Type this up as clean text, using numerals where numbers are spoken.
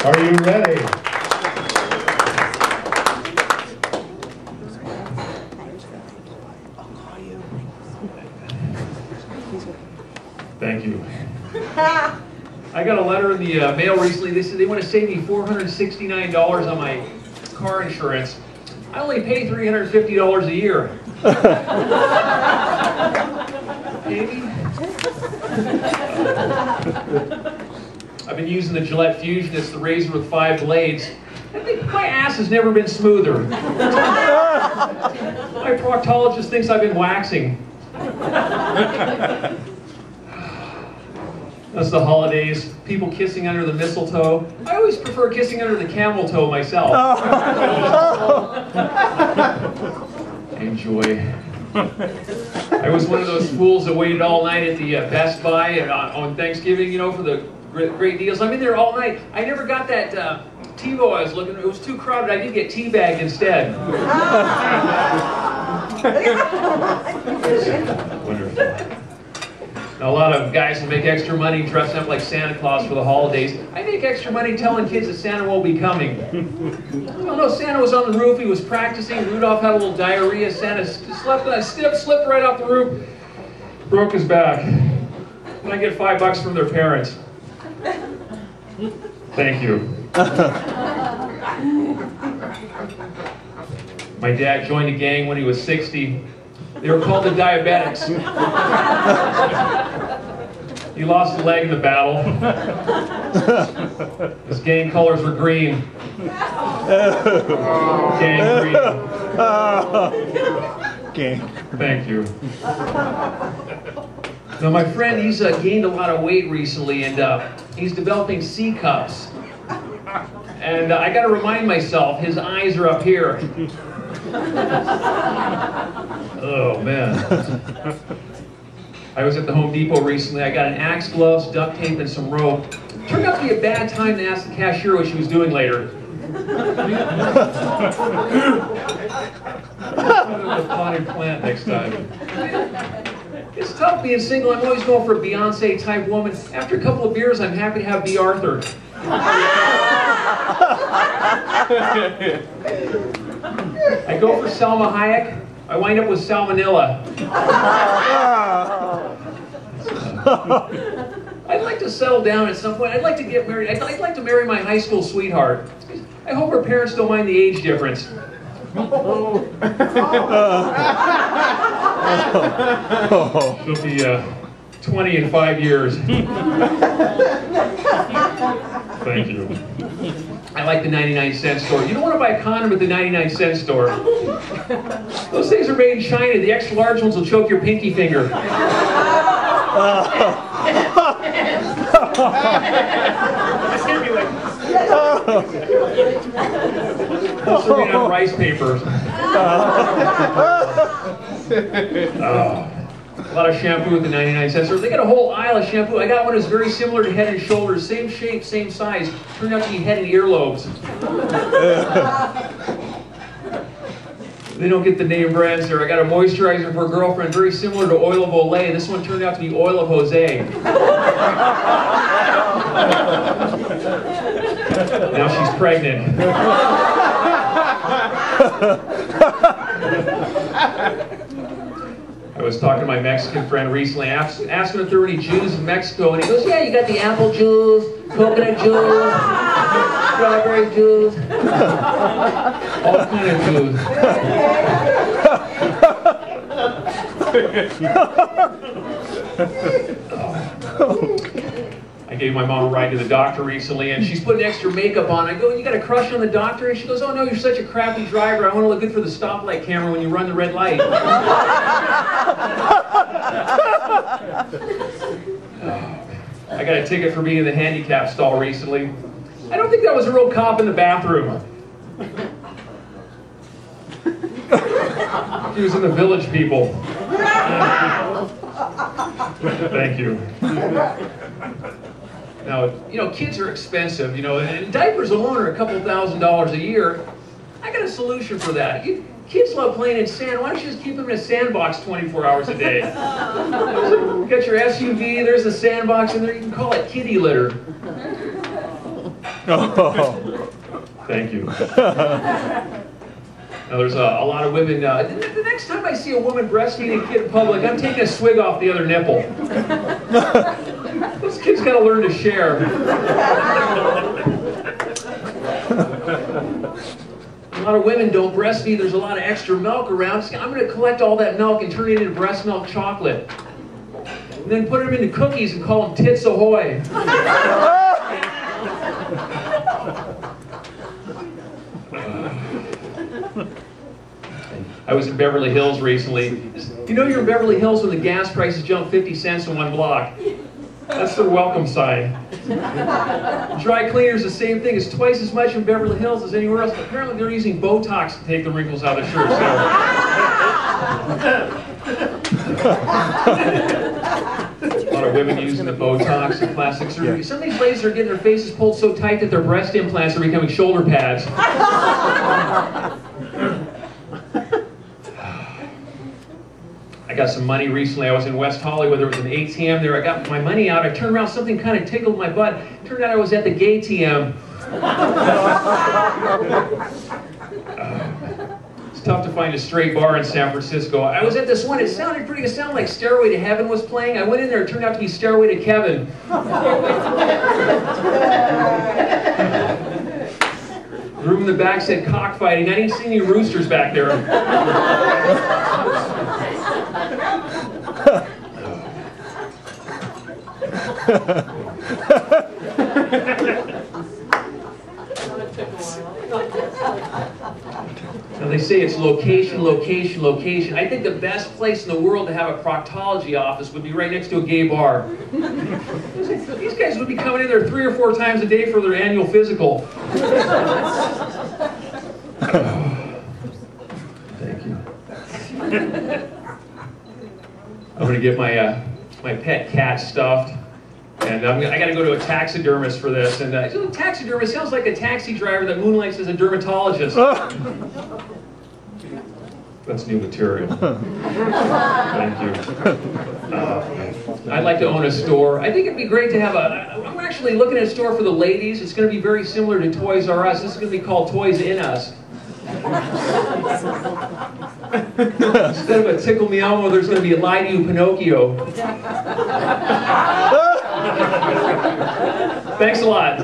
Are you ready? Thank you. I got a letter in the mail recently. They said they want to save me $469 on my car insurance. I only pay $350 a year. Maybe. I've been using the Gillette Fusion. It's the razor with 5 blades. I think my ass has never been smoother. My proctologist thinks I've been waxing. That's the holidays. People kissing under the mistletoe. I always prefer kissing under the camel toe myself. Enjoy. I was one of those fools that waited all night at the Best Buy on Thanksgiving, you know, for the great deals. I'm in there all night. I never got that TiVo I was looking at. It was too crowded. I did get teabagged instead. Wonderful. Now, a lot of guys will make extra money dressing up like Santa Claus for the holidays. I make extra money telling kids that Santa won't be coming. Oh no, Santa was on the roof, he was practicing, Rudolph had a little diarrhea, Santa slipped right off the roof, broke his back. And I get $5 from their parents. Thank you. My dad joined a gang when he was 60. They were called the Diabetics. He lost a leg in the battle. His gang colors were green. Gang green. Thank you. Now my friend, he's gained a lot of weight recently, and he's developing C cups. And I got to remind myself, his eyes are up here. Oh man. I was at the Home Depot recently. I got an axe, gloves, duct tape, and some rope. Turned out to be a bad time to ask the cashier what she was doing later. The potted plant next time. It's tough being single. I'm always going for a Beyonce type woman. After a couple of beers, I'm happy to have B. Arthur. I go for Salma Hayek. I wind up with salmonella. I'd like to settle down at some point. I'd like to get married. I'd like to marry my high school sweetheart. I hope her parents don't mind the age difference. She'll be 20 in 5 years. Thank you. I like the 99-cent store. You don't want to buy a condom at the 99-cent store. Those things are made in China. The extra large ones will choke your pinky finger. Those are made on rice papers. A lot of shampoo at the 99-cent store. They got a whole aisle of shampoo. I got one that's very similar to Head and Shoulders. Same shape, same size. Turned out to be head and earlobes. They don't get the name brands there. I got a moisturizer for a girlfriend very similar to Oil of Olay. This one turned out to be Oil of Jose. Now she's pregnant. I was talking to my Mexican friend recently, asked him if there were any Jews in Mexico, and he goes, yeah, you got the apple Jews, coconut Jews, strawberry Jews, all kind of Jews. I gave my mom a ride to the doctor recently, and she's putting extra makeup on. I go, you got a crush on the doctor? And she goes, oh no, you're such a crappy driver. I want to look good for the stoplight camera when you run the red light. I got a ticket for being in the handicap stall recently. I don't think that was a real cop in the bathroom. He was in the Village People. Thank you. Now, you know, kids are expensive, you know, and diapers alone are a couple $1,000s a year. I got a solution for that. Kids love playing in sand. Why don't you just keep them in a sandbox 24 hours a day? You got your SUV, there's the sandbox in there. You can call it kitty litter. Oh. Thank you. Now, there's a lot of women. The next time I see a woman breastfeeding a kid in public, I'm taking a swig off the other nipple. Those kids got to learn to share. A lot of women don't breastfeed. There's a lot of extra milk around. So I'm going to collect all that milk and turn it into breast milk chocolate. And then put them into cookies and call them Tits Ahoy. I was in Beverly Hills recently. You know you're in Beverly Hills when the gas prices jump 50 cents in one block. That's their welcome sign. Dry cleaners, the same thing. It's twice as much in Beverly Hills as anywhere else. But apparently they're using Botox to take the wrinkles out of their shirts. A lot of women using the Botox and plastic surgery. Some of these ladies are getting their faces pulled so tight that their breast implants are becoming shoulder pads. I got some money recently. I was in West Hollywood. There was an ATM there. I got my money out. I turned around. Something kind of tickled my butt. Turned out I was at the gay TM. It's tough to find a straight bar in San Francisco. I was at this one. It sounded pretty good. It sounded like Stairway to Heaven was playing. I went in there. It turned out to be Stairway to Kevin. The room in the back said cockfighting. I didn't see any roosters back there. Now they say it's location, location, location. I think the best place in the world to have a proctology office would be right next to a gay bar. These guys would be coming in there 3 or 4 times a day for their annual physical. Thank you. I'm going to get my pet cat stuffed, and I got to go to a taxidermist for this. And taxidermist sounds like a taxi driver that moonlights as a dermatologist. That's new material. Thank you. I'd like to own a store. I think it'd be great to have I'm actually looking at a store for the ladies. It's going to be very similar to Toys R Us. This is going to be called Toys in Us. Instead of a Tickle Me Elmo, there's going to be a Lie to You Pinocchio. Thanks a lot.